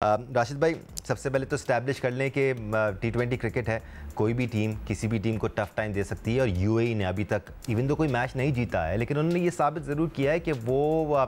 राशिद भाई, सबसे पहले तो स्टैब्लिश कर लें कि T20 क्रिकेट है, कोई भी टीम किसी भी टीम को टफ टाइम दे सकती है और यूएई ने अभी तक इवन तो कोई मैच नहीं जीता है, लेकिन उन्होंने ये साबित ज़रूर किया है कि वो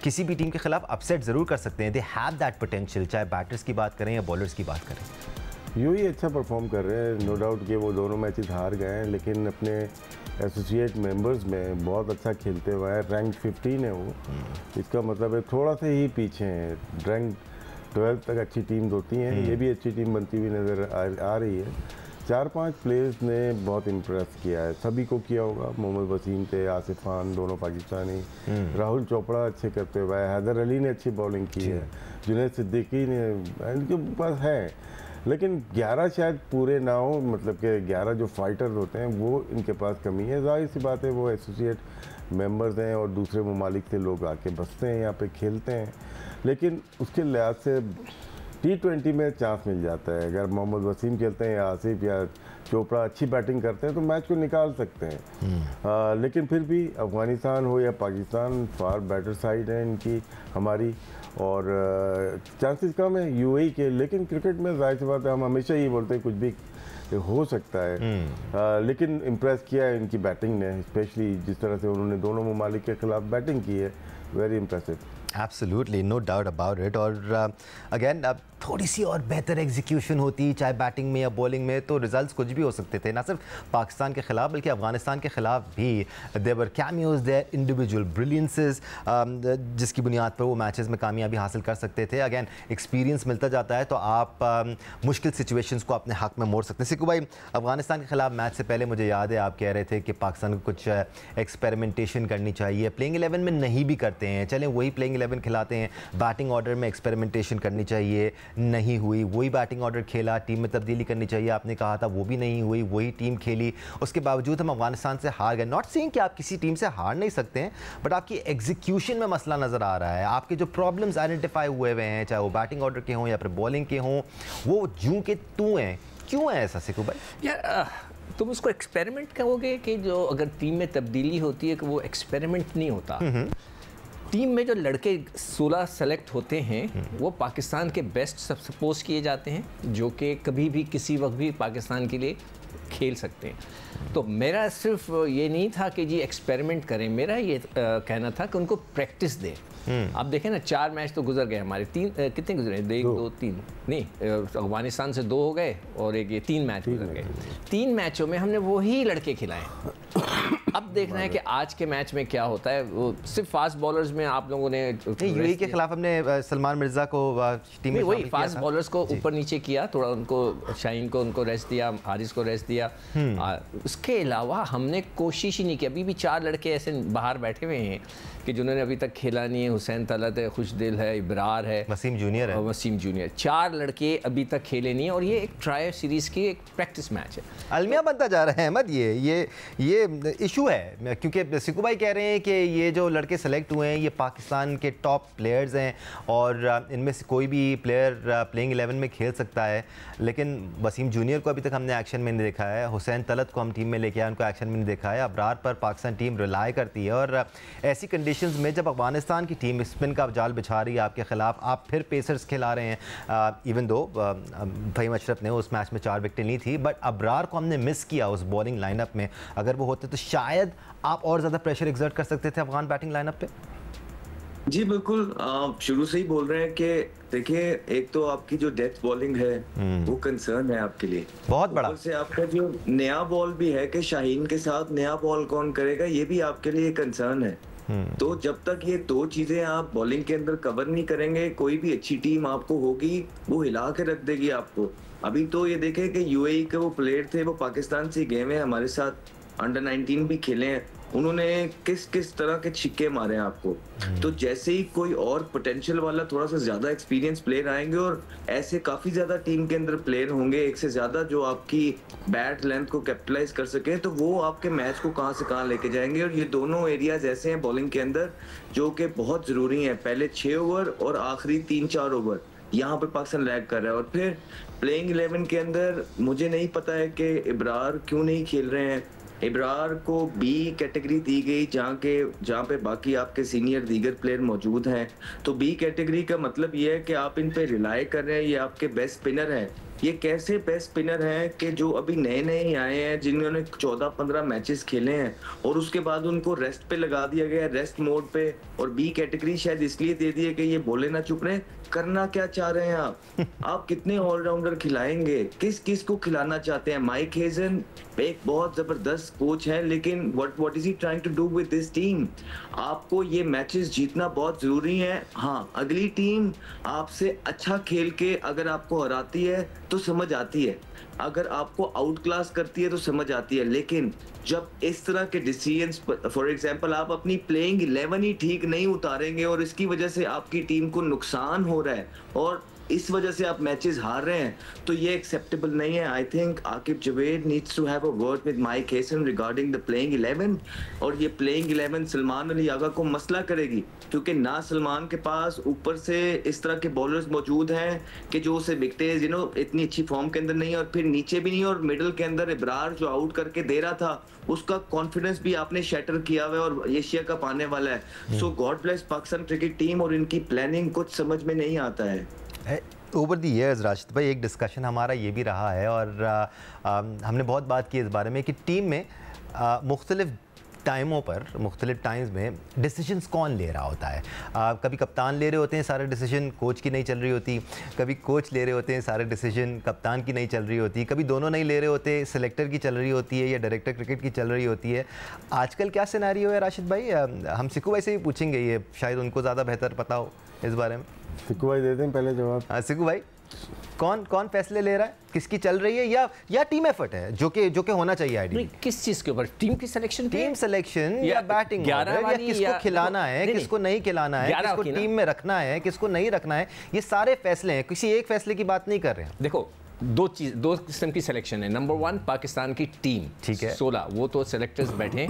किसी भी टीम के खिलाफ अपसेट ज़रूर कर सकते हैं। दे हैव दैट पोटेंशियल, चाहे बैटर्स की बात करें या बॉलर्स की बात करें। यूएई अच्छा परफॉर्म कर रहे हैं, नो डाउट कि वो दोनों मैचेस हार गए हैं, लेकिन अपने एसोसिएट मेंबर्स में बहुत अच्छा खेलते हुए हैं। रैंक 15 है वो, इसका मतलब है थोड़ा सा ही पीछे हैं। रैंक 12 तक अच्छी टीम्स होती हैं, ये भी अच्छी टीम बनती हुई नज़र आ रही है। 4-5 प्लेयर्स ने बहुत इम्प्रेस किया है, सभी को किया होगा। मोहम्मद वसीम थे, आसिफ खान, दोनों पाकिस्तानी, राहुल चोपड़ा अच्छे करते हुए, हैदर अली ने अच्छी बॉलिंग की है, जुनैद सिद्दीकी ने, इनके पास है, लेकिन 11 शायद पूरे ना हो, मतलब कि 11 जो फाइटर्स होते हैं वो इनके पास कमी है। जाहिर सी बात है वो एसोसिएट मेंबर्स हैं और दूसरे ममालिक से लोग आके बसते हैं, यहाँ पे खेलते हैं, लेकिन उसके लिहाज से T20 में चांस मिल जाता है। अगर मोहम्मद वसीम खेलते हैं या आसिफ या चोपड़ा अच्छी बैटिंग करते हैं तो मैच को निकाल सकते हैं। लेकिन फिर भी अफ़गानिस्तान हो या पाकिस्तान, फार बेटर साइड है इनकी हमारी, और चांसेस कम है यूएई के। लेकिन क्रिकेट में जाहिर सी बात है, हम हमेशा ये बोलते हैं कुछ भी हो सकता है, लेकिन इम्प्रेस किया है इनकी बैटिंग ने, स्पेशली जिस तरह से उन्होंने दोनों ममालिक के खिलाफ बैटिंग की है, very impressive. Absolutely, no doubt about it. और अगेन अब थोड़ी सी और बेहतर एग्जीक्यूशन होती, चाहे बैटिंग में या बॉलिंग में, तो रिजल्ट्स कुछ भी हो सकते थे, ना सिर्फ पाकिस्तान के खिलाफ बल्कि अफगानिस्तान के खिलाफ भी। देवर कैमियोज, देयर इंडिविजुअल ब्रिलियंसेस, जिसकी बुनियाद पर वो मैचेस में कामयाबी हासिल कर सकते थे। अगेन एक्सपीरियंस मिलता जाता है तो आप मुश्किल सिचुएशंस को अपने हक में मोड़ सकते हैं। सिक्कू भाई, अफगानिस्तान के खिलाफ मैच से पहले मुझे याद है आप कह रहे थे कि पाकिस्तान को कुछ एक्सपेरिमेंटेशन करनी चाहिए, प्लेइंग 11 में नहीं भी करते हैं, चलें वही प्लेइंग 11 खिलाते हैं, बैटिंग ऑर्डर में एक्सपेरिमेंटेशन करनी चाहिए, नहीं हुई, वही बैटिंग ऑर्डर खेला, टीम में तब्दीली करनी चाहिए आपने कहा था, वो भी नहीं हुई, वही टीम खेली, उसके बावजूद हम अफगानिस्तान से हार गए। नॉट सेइंग कि आप किसी टीम से हार नहीं सकते हैं, बट आपकी एग्जीक्यूशन में मसला नज़र आ रहा है। आपके जो प्रॉब्लम्स आइडेंटिफाई हुए हैं, चाहे वो बैटिंग ऑर्डर के हों या फिर बॉलिंग के हों, वो जूं के तू हैं। क्यों है ऐसा सिक्कू भाई? यार तुम उसको एक्सपेरिमेंट कहोगे कि जो अगर टीम में तब्दीली होती है कि वो एक्सपेरिमेंट नहीं होता। टीम में जो लड़के 16 सेलेक्ट होते हैं वो पाकिस्तान के बेस्ट सपोज किए जाते हैं, जो कि कभी भी किसी वक्त भी पाकिस्तान के लिए खेल सकते हैं। तो मेरा सिर्फ ये नहीं था कि जी एक्सपेरिमेंट करें, मेरा ये कहना था कि उनको प्रैक्टिस दें। आप देखें ना, 4 मैच तो गुजर गए हमारे, कितने गुजरे? 1 2 3 नहीं, अफगानिस्तान से 2 हो गए और एक ये 3 मैच गुजर गए। 3 मैचों में हमने वही लड़के खिलाए। अब देखना है कि आज के मैच में क्या होता है। वो सिर्फ फास्ट बॉलर्स में आप लोगों ने यूएई के खिलाफ हमने सलमान मिर्जा को टीम में वही फास्ट बॉलर्स को ऊपर नीचे किया, थोड़ा उनको शाहीन को उनको रेस्ट दिया, हारिस को रेस्ट दिया। उसके अलावा हमने कोशिश ही नहीं की। अभी भी 4 लड़के ऐसे बाहर बैठे हुए हैं कि जिन्होंने अभी तक खेला नहीं है। हुसैन तलत है, खुशदिल है, इब्रार है, वसीम जूनियर है, वसीम जूनियर, 4 लड़के अभी तक खेले नहीं है और ये एक ट्रायल सीरीज़ की एक प्रैक्टिस मैच है। अलमिया बनता जा रहा है अहमद, ये इशू है, क्योंकि सिक्कू भाई कह रहे हैं कि ये जो लड़के सेलेक्ट हुए हैं ये पाकिस्तान के टॉप प्लेयर्स हैं और इनमें से कोई भी प्लेयर प्लेइंग 11 में खेल सकता है, लेकिन वसीम जूनियर को अभी तक हमने एक्शन में नहीं देखा है, हुसैन तलत को हम टीम में लेके आए, उनको एक्शन में नहीं देखा है। अबरार पर पाकिस्तान टीम रिलाई करती है और ऐसी कंडीशंस में जब अफगानिस्तान की टीम स्पिन का जाल बिछा रही है आपके खिलाफ, आप फिर पेसर्स खिला रहे हैं। इवन दो फहीम अशरफ ने उस मैच में 4 विकेटें ली थी, बट अबरार को हमने मिस किया उस बॉलिंग लाइनअप में। अगर वो होते तो शायद आप और ज़्यादा प्रेशर एक्सर्ट कर सकते थे अफगान बैटिंग लाइनअप पे। जी बिल्कुल, आप शुरू से ही बोल रहे हैं कि देखिए, एक तो आपकी जो डेथ बॉलिंग है वो कंसर्न है आपके लिए बहुत बड़ा, से आपका जो नया बॉल भी है कि शाहीन के साथ नया बॉल कौन करेगा, ये भी आपके लिए कंसर्न है। तो जब तक ये 2 चीजें आप बॉलिंग के अंदर कवर नहीं करेंगे, कोई भी अच्छी टीम आपको होगी वो हिला के रख देगी आपको। अभी तो ये देखें कि यूएई के वो प्लेयर थे, वो पाकिस्तान से गए हुए हमारे साथ, अंडर 19 भी खेले हैं, उन्होंने किस किस तरह के छिक्के मारे हैं आपको। तो जैसे ही कोई और पोटेंशियल वाला थोड़ा सा ज्यादा एक्सपीरियंस प्लेयर आएंगे और ऐसे काफी ज्यादा टीम के अंदर प्लेयर होंगे एक से ज्यादा जो आपकी बैट लेंथ को कैपिटलाइज कर सके, तो वो आपके मैच को कहां से कहां लेके जाएंगे। और ये दोनों एरियाज ऐसे हैं बॉलिंग के अंदर जो कि बहुत जरूरी हैं। पहले 6 ओवर और आखिरी 3-4 ओवर यहाँ पे पाकिस्तान लैग कर रहा है। और फिर प्लेइंग 11 के अंदर मुझे नहीं पता है कि इब्रार क्यों नहीं खेल रहे हैं, इब्रार को बी कैटेगरी दी गई जहाँ पे बाकी आपके सीनियर दीगर प्लेयर मौजूद हैं। तो बी कैटेगरी का मतलब ये है कि आप इन पे रिलाई कर रहे हैं, ये आपके बेस्ट स्पिनर हैं। ये कैसे बेस्ट स्पिनर हैं कि जो अभी नए नए ही आए हैं, जिन्होंने 14-15 मैचेस खेले हैं और उसके बाद उनको रेस्ट पे लगा दिया गया, रेस्ट मोड पे। और बी कैटेगरी शायद इसलिए दे दी है कि ये बोले ना चुप रहे। करना क्या चाह रहे हैं आप कितने ऑलराउंडर खिलाएंगे, किस किस को खिलाना चाहते हैं? माइक हेजन एक बहुत जबरदस्त कोच है, लेकिन what is he trying to do with this team? आपको ये मैचेस जीतना बहुत जरूरी है। हाँ, अगली टीम आपसे अच्छा खेल के अगर आपको हराती है तो समझ आती है, अगर आपको आउट क्लास करती है तो समझ आती है। लेकिन जब इस तरह के डिसीजंस, फॉर एग्जांपल आप अपनी प्लेइंग 11 ही ठीक नहीं उतारेंगे और इसकी वजह से आपकी टीम को नुकसान हो रहा है और इस वजह से आप मैचेस हार रहे हैं, तो ये एक्सेप्टेबल नहीं है। I think Aqib Javed needs to have a word with Mike Hesson regarding the playing 11। और ये प्लेइंग 11 सलमान अली आगा को मसला करेगी, क्योंकि ना सलमान के पास ऊपर से इस तरह के बॉलर्स मौजूद हैं कि जो उसे विकेटें इतनी अच्छी फॉर्म के अंदर नहीं है, और फिर नीचे भी नहीं, और मिडल के अंदर इब्रार जो आउट करके दे रहा था उसका कॉन्फिडेंस भी आपने शैटर किया हुआ है और एशिया कप आने वाला है। So God bless Pakistan cricket team, और इनकी प्लानिंग कुछ समझ में नहीं आता है। ओवर द ईयर्स राशिद भाई एक डिस्कशन हमारा ये भी रहा है और हमने बहुत बात की इस बारे में कि टीम में मुख्तलिफ टाइमों पर, मुख्तलिफ टाइम्स में डिसीजंस कौन ले रहा होता है। कभी कप्तान ले रहे होते हैं सारे डिसीजन, कोच की नहीं चल रही होती। कभी कोच ले रहे होते हैं सारे डिसीजन, कप्तान की नहीं चल रही होती। कभी दोनों नहीं ले रहे होते, सिलेक्टर की चल रही होती है या डायरेक्टर क्रिकेट की चल रही होती है। आजकल क्या सिनेरियो है राशिद भाई? हम सिक्कू भाई से भी पूछेंगे, ये शायद उनको ज़्यादा बेहतर पता हो इस बारे में। सिक्कू भाई देते हैं पहले जवाब। सिक्कू भाई, कौन फैसले ले रहा है, किसकी चल रही है, या टीम एफर्ट है जो कि होना चाहिए आइडिया? किस चीज के ऊपर? टीम की सिलेक्शन, टीम सिलेक्शन या बैटिंग, या किसको खिलाना है, किसको नहीं खिलाना है, किसको टीम में रखना है, किसको नहीं रखना है, ये सारे फैसले हैं। किसी एक फैसले की बात नहीं कर रहे हैं। देखो, दो किस्म की सिलेक्शन है। नंबर 1 पाकिस्तान की टीम, ठीक है, 16 वो तो सिलेक्टर्स बैठे,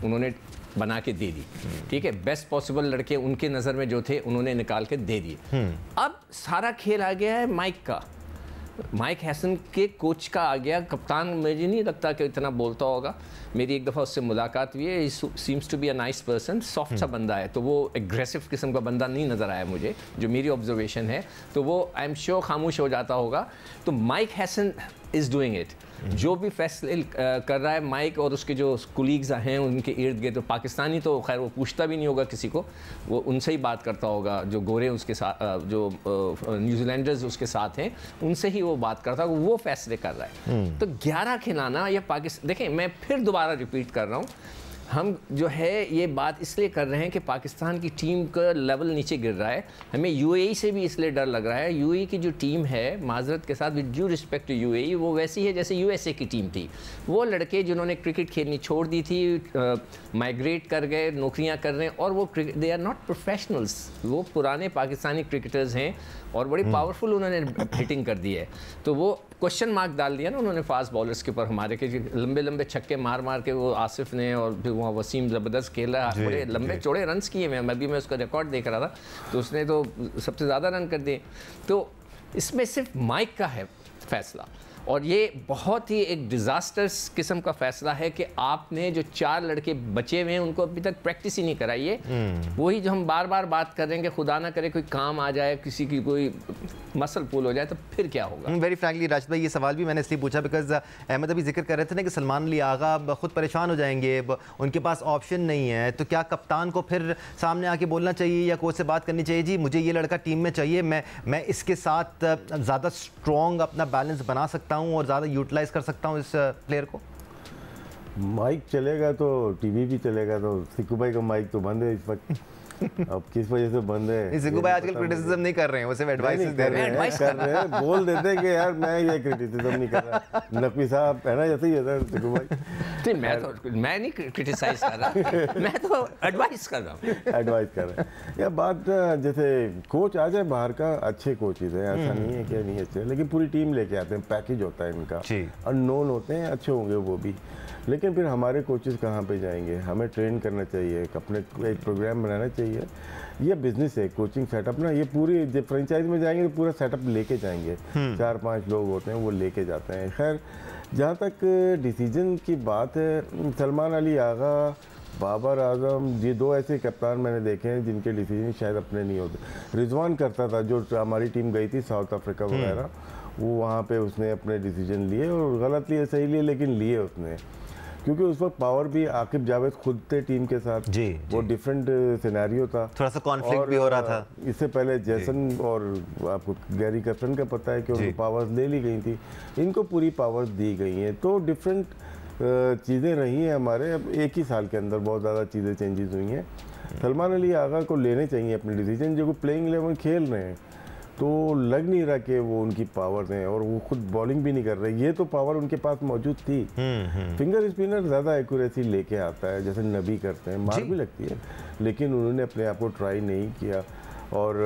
उन्होंने बना के दे दी, ठीक है। बेस्ट पॉसिबल लड़के उनके नज़र में जो थे उन्होंने निकाल के दे दिए। अब सारा खेल आ गया है माइक का, माइक हैसन के कोच का आ गया। कप्तान मुझे नहीं लगता कि इतना बोलता होगा। मेरी एक दफ़ा उससे मुलाकात हुई है। Seems to be a nice person, soft सा बंदा है, तो वो एग्रेसिव किस्म का बंदा नहीं नज़र आया मुझे, जो मेरी ऑब्जर्वेशन है। तो वो आई एम श्योर खामोश हो जाता होगा। तो mic Hesson is doing it. जो भी फैसले कर रहा है माइक और उसके जो कुलीग्स हैं उनके इर्द गिर्द, तो पाकिस्तानी तो खैर वो पूछता भी नहीं होगा किसी को, वो उनसे ही बात करता होगा। जो गोरे उसके साथ, जो न्यूजीलैंडर्स उसके साथ हैं, उनसे ही वो बात करता होगा, वो फैसले कर रहा है। तो 11 खिलाना या पाकिस्तान, देखें मैं फिर दोबारा रिपीट कर रहा हूँ, हम जो है ये बात इसलिए कर रहे हैं कि पाकिस्तान की टीम का लेवल नीचे गिर रहा है। हमें यूएई से भी इसलिए डर लग रहा है। यूएई की जो टीम है, माजरत के साथ, with due respect to UAE, वो वैसी है जैसे यूएसए की टीम थी। वो लड़के जिन्होंने क्रिकेट खेलनी छोड़ दी थी, माइग्रेट कर गए, नौकरियां कर रहे हैं, और वो दे आर नॉट प्रोफेशनल्स। वो पुराने पाकिस्तानी क्रिकेटर्स हैं और बड़ी पावरफुल उन्होंने हिटिंग कर दी है। तो वो क्वेश्चन मार्क डाल दिया ना उन्होंने फास्ट बॉलर्स के ऊपर हमारे के, लंबे लंबे छक्के मार मार के वो आसिफ ने, और फिर वहाँ वसीम ज़बरदस्त खेल रहा है, बड़े लंबे चौड़े रन्स किए। मैं उसका रिकॉर्ड देख रहा था, तो उसने तो सबसे ज़्यादा रन कर दिए। तो इसमें सिर्फ माइक का है फैसला, और ये बहुत ही एक डिज़ास्टर्स किस्म का फैसला है कि आपने जो 4 लड़के बचे हुए हैं उनको अभी तक प्रैक्टिस ही नहीं कराई है। वही जो हम बार बार बात कर रहे हैं कि खुदा ना करे कोई काम आ जाए, किसी की कोई मसल पुल हो जाए, तो फिर क्या होगा? वेरी फ्रैंकली राशिद भाई, ये सवाल भी मैंने इसलिए पूछा बिकॉज अहमद अभी जिक्र कर रहे थे ना कि सलमान अली आगा खुद परेशान हो जाएंगे, उनके पास ऑप्शन नहीं है। तो क्या कप्तान को फिर सामने आके बोलना चाहिए या कोच से बात करनी चाहिए, जी मुझे ये लड़का टीम में चाहिए, मैं इसके साथ ज़्यादा स्ट्रॉन्ग अपना बैलेंस बना सकता हूँ और ज़्यादा यूटिलाइज कर सकता हूँ इस प्लेयर को? माइक चलेगा तो टीवी भी चलेगा। तो सिक्कू भाई का माइक तो बंद है इस वक्त। अब किस वजह से बंद है? सिक्कू भाई आजकल क्रिटिसिज्म नहीं कर रहे हैं, वो सिर्फ एडवाइस दे रहे हैं, बोल देते हैं कि यार मैं ये क्रिटिसिज्म नहीं कर रहा। नकवी साहब है ना, जैसे ही है सिक्कू भाई। मैं नहीं क्रिटिसाइज कर रहा, मैं तो एडवाइस कर रहा हूँ। एडवाइस कर रहे हैं। या बात जैसे कोच आ जाए बाहर का, अच्छे कोचेज हैं, ऐसा नहीं है कि नहीं अच्छे, लेकिन पूरी टीम लेके आते हैं, पैकेज होता है इनका, अननोन होते हैं, अच्छे होंगे वो भी, लेकिन फिर हमारे कोचेस कहाँ पे जाएंगे? हमें ट्रेन करना चाहिए, अपने एक प्रोग्राम बनाना चाहिए ये बिजनेस है कोचिंग सेटअप ना, ये पूरी जब फ्रेंचाइज में जाएंगे तो पूरा सेटअप लेके जाएंगे, 4-5 लोग होते हैं वो लेके जाते हैं। खैर जहाँ तक डिसीजन की बात है, सलमान अली आगा, बाबर आजम, ये 2 ऐसे कप्तान मैंने देखे हैं जिनके डिसीजन शायद अपने नहीं होते। रिजवान करता था, जो हमारी टीम गई थी साउथ अफ्रीका वगैरह, वो वहाँ पे उसने अपने डिसीजन लिए, और गलत लिए सही लिए लेकिन लिए उसने, क्योंकि उस वक्त पावर भी आकिब जावेद खुद थे टीम के साथ। जी, वो डिफरेंट सिनेरियो था, थोड़ा सा कॉन्फ्लिक्ट भी हो रहा था। इससे पहले जैसन और आपको गैरी कर्सन का पता है कि उनको पावर्स ले ली गई थी, इनको पूरी पावर्स दी गई हैं। तो डिफरेंट चीज़ें रही हैं हमारे। अब एक ही साल के अंदर बहुत ज़्यादा चीज़ें चेंजेस हुई हैं। सलमान अली आगा को लेने चाहिए अपने डिसीजन, जो प्लेइंग 11 खेल रहे हैं तो लग नहीं रहा कि वो उनकी पावर्स हैं, और वो खुद बॉलिंग भी नहीं कर रहे। ये तो पावर उनके पास मौजूद थी। फिंगर स्पिनर ज़्यादा एक्यूरेसी लेके आता है, जैसे नबी करते हैं, मार भी लगती है, लेकिन उन्होंने अपने आप को ट्राई नहीं किया, और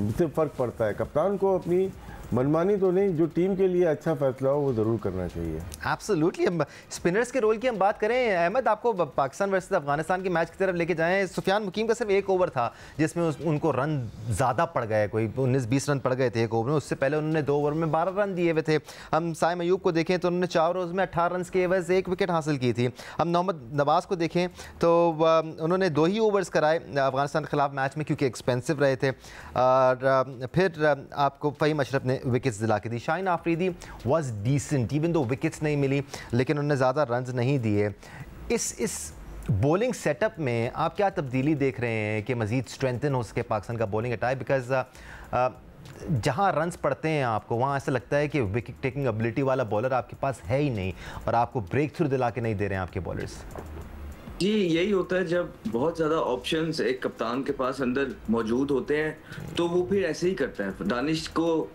इससे फ़र्क पड़ता है। कप्तान को अपनी मनमानी तो नहीं, जो टीम के लिए अच्छा फैसला हो वो ज़रूर करना चाहिए। एब्सोल्युटली। हम स्पिनर्स के रोल की हम बात करें, अहमद आपको पाकिस्तान वर्सेस अफगानिस्तान के मैच की तरफ लेके जाएं। सुफियान मुकीम का सिर्फ 1 ओवर था जिसमें उनको रन ज़्यादा पड़ गए, कोई 19-20 रन पड़ गए थे 1 ओवर में। उससे पहले उन्होंने 2 ओवर में 12 रन दिए हुए थे। हम साइम अयूब को देखें तो उन्होंने 4 ओवर्स में 18 रन के एवज 1 विकेट हासिल की थी। हम मोहम्मद नवाज़ को देखें तो उन्होंने 2 ही ओवर्स कराए अफगानिस्तान के खिलाफ मैच में, क्योंकि एक्सपेंसिव रहे थे। और फिर आपको फ़हीम अशरफ ने विकेट्स दिला के दी। Shaheen Afridi was decent, even दो विकेट्स नहीं मिली, लेकिन उन्होंने ज़्यादा रन्स नहीं दिए। इस बॉलिंग सेटअप में आप क्या तब्दीली देख रहे हैं कि मज़ीद स्ट्रेंथन हो सके पाकिस्तान का बॉलिंग अटैक? बिकॉज जहाँ रन्स पड़ते हैं आपको, वहाँ ऐसा लगता है कि विकेट टेकिंग एबिलिटी वाला बॉलर आपके पास है ही नहीं, और आपको ब्रेक थ्रू दिला के नहीं दे रहे हैं आपके बॉलर्स। जी, यही होता है जब बहुत ज़्यादा ऑप्शंस एक कप्तान के पास अंदर मौजूद होते हैं, तो वो फिर ऐसे ही करता है। दानिश को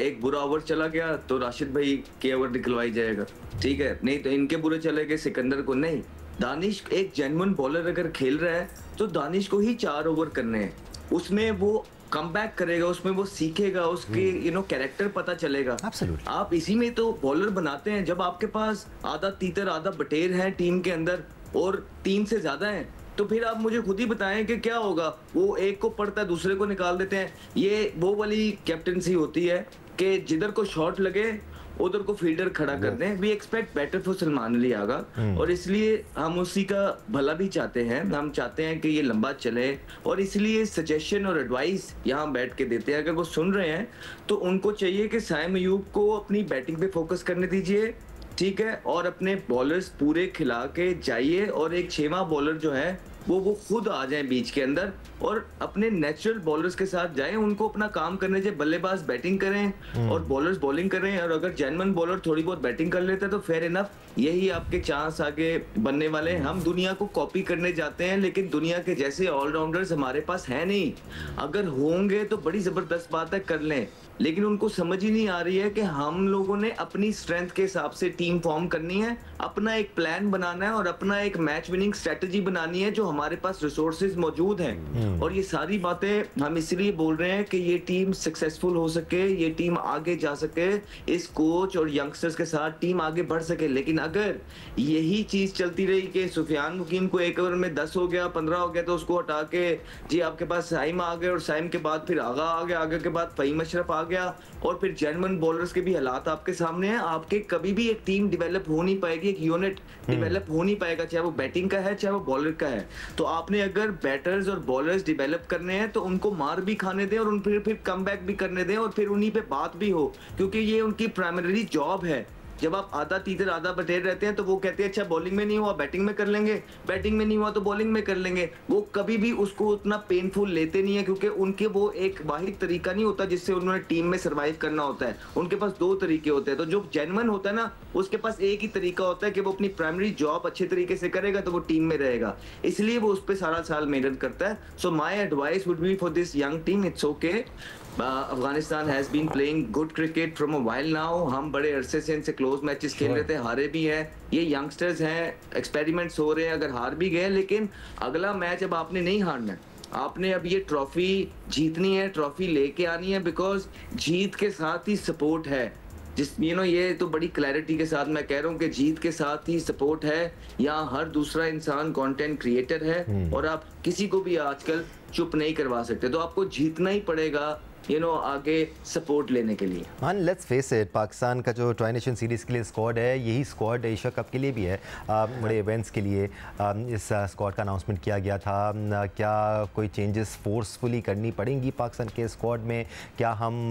एक बुरा ओवर चला गया तो राशिद भाई के ओवर निकलवाई जाएगा, ठीक है, नहीं तो इनके बुरे चले गए सिकंदर को। नहीं, दानिश एक जेन्युइन बॉलर अगर खेल रहा है तो दानिश को ही 4 ओवर करने हैं, उसमें वो कम बैक करेगा, उसमें वो सीखेगा, उसके कैरेक्टर पता चलेगा। Absolutely. आप इसी में तो बॉलर बनाते हैं। जब आपके पास आधा तीतर आधा बटेर है टीम के अंदर और 3 से ज्यादा है, तो फिर आप मुझे खुद ही बताएं कि क्या होगा। वो एक को पड़ता है, दूसरे को निकाल देते हैं। ये वो वाली कैप्टनसी होती है कि जिधर को शॉट लगे उधर को फील्डर खड़ा कर दें। We expect better for Salman Ali Agha, और इसलिए हम उसी का भला भी चाहते हैं। हम चाहते हैं कि ये लंबा चले, और इसलिए सजेशन और एडवाइस यहाँ बैठ के देते हैं। अगर वो सुन रहे हैं तो उनको चाहिए कि साइम अयूब को अपनी बैटिंग पे फोकस करने दीजिए, ठीक है, और अपने बॉलर्स पूरे खिला के जाइए, और एक 6वां बॉलर जो है वो खुद आ जाए बीच के अंदर और अपने नेचुरल बॉलर्स के साथ जाएं। उनको अपना काम करने चाहिए। बल्लेबाज बैटिंग करें और बॉलर्स बॉलिंग करें, और अगर जेन्युइन बॉलर थोड़ी बहुत बैटिंग कर लेते हैं तो फेयर इनफ, यही आपके चांस आगे बनने वाले हैं। हम दुनिया को कॉपी करने जाते हैं, लेकिन दुनिया के जैसे ऑलराउंडर्स हमारे पास है नहीं। अगर होंगे तो बड़ी जबरदस्त बात है, कर लें, लेकिन उनको समझ ही नहीं आ रही है कि हम लोगों ने अपनी स्ट्रेंथ के हिसाब से टीम फॉर्म करनी है, अपना एक प्लान बनाना है और अपना एक मैच विनिंग स्ट्रेटजी बनानी है जो हमारे पास रिसोर्सेज मौजूद हैं। और ये सारी बातें हम इसलिए बोल रहे हैं कि ये टीम सक्सेसफुल हो सके, ये टीम आगे जा सके, इस कोच और यंगस्टर्स के साथ टीम आगे बढ़ सके। लेकिन अगर यही चीज चलती रही कि सुफियान मुकीम को 1 ओवर में 10 हो गया, 15 हो गया, तो उसको हटा के जी आपके पास साइम आ गए, और साइम के बाद फिर आगा आ गया, आगे के बाद फ़हीम अशरफ आ गया, और फिर जेन्युइन बॉलर्स के भी हालात आपके सामने हैं, आपके कभी भी एक टीम डेवलप हो नहीं पाएगी, एक यूनिट डेवलप हो नहीं पाएगा, चाहे वो बैटिंग का है चाहे वो बॉलर का है। तो आपने अगर बैटर्स और बॉलर्स डेवलप करने हैं तो उनको मार भी खाने दें, और उन फिर कम बैक भी करने दें, और फिर उन्हीं पे बात भी हो, क्योंकि ये उनकी प्राइमरी जॉब है। जब आप आधा तीतर आधा बटेर रहते हैं तो वो कहते हैं अच्छा बॉलिंग में नहीं हुआ बैटिंग में कर लेंगे, बैटिंग में नहीं हुआ तो बॉलिंग में कर लेंगे। वो कभी भी उसको उतना पेनफुल लेते नहीं है, क्योंकि उनके वो एक वाहिद तरीका नहीं होता जिससे उन्होंने टीम में सर्वाइव करना होता है। उनके पास 2 तरीके होते हैं। तो जो जेन्युइन होता है ना, उसके पास एक ही तरीका होता है कि वो अपनी प्राइमरी जॉब अच्छे तरीके से करेगा तो वो टीम में रहेगा, इसलिए वो उस पर सारा साल मेहनत करता है। So my advice would be for this young team, it's okay, Afghanistan has been playing good cricket from a while now. हम बड़े अरसे से इनसे क्लोज मैचेस खेल रहे थे, हारे भी हैं। ये यंगस्टर्स हैं, एक्सपेरिमेंट्स हो रहे हैं, अगर हार भी गए, लेकिन अगला मैच अब आपने नहीं हारना है। आपने अब ये ट्रॉफी जीतनी है, ट्रॉफी लेके आनी है, बिकॉज जीत के साथ ही सपोर्ट है। जिस ये तो बड़ी क्लैरिटी के साथ मैं कह रहा हूँ कि जीत के साथ ही सपोर्ट है। यहाँ हर दूसरा इंसान कंटेंट क्रिएटर है और आप किसी को भी आजकल चुप नहीं करवा सकते, तो आपको जीतना ही पड़ेगा आगे सपोर्ट लेने के लिए। हाँ, लेट्स फेस इट, पाकिस्तान का जो ट्राई नेशन सीरीज़ के लिए स्क्वाड है, यही स्क्वाड एशिया कप के लिए भी है। बड़े इवेंट्स के लिए इस स्क्वाड का अनाउंसमेंट किया गया था। क्या कोई चेंजेस फोर्सफुली करनी पड़ेंगी पाकिस्तान के स्क्वाड में? क्या हम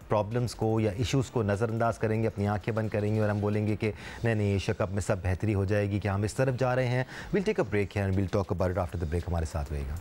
प्रॉब्लम्स को या इश्यूज़ को नज़रअंदाज करेंगे, अपनी आंखें बंद करेंगे और हम बोलेंगे कि नहीं एशिया कप में सब बेहतरी हो जाएगी? क्या हम इस तरफ जा रहे हैं? विल टेक अ ब्रेक है and will talk about it after the break. हमारे साथ रहेगा।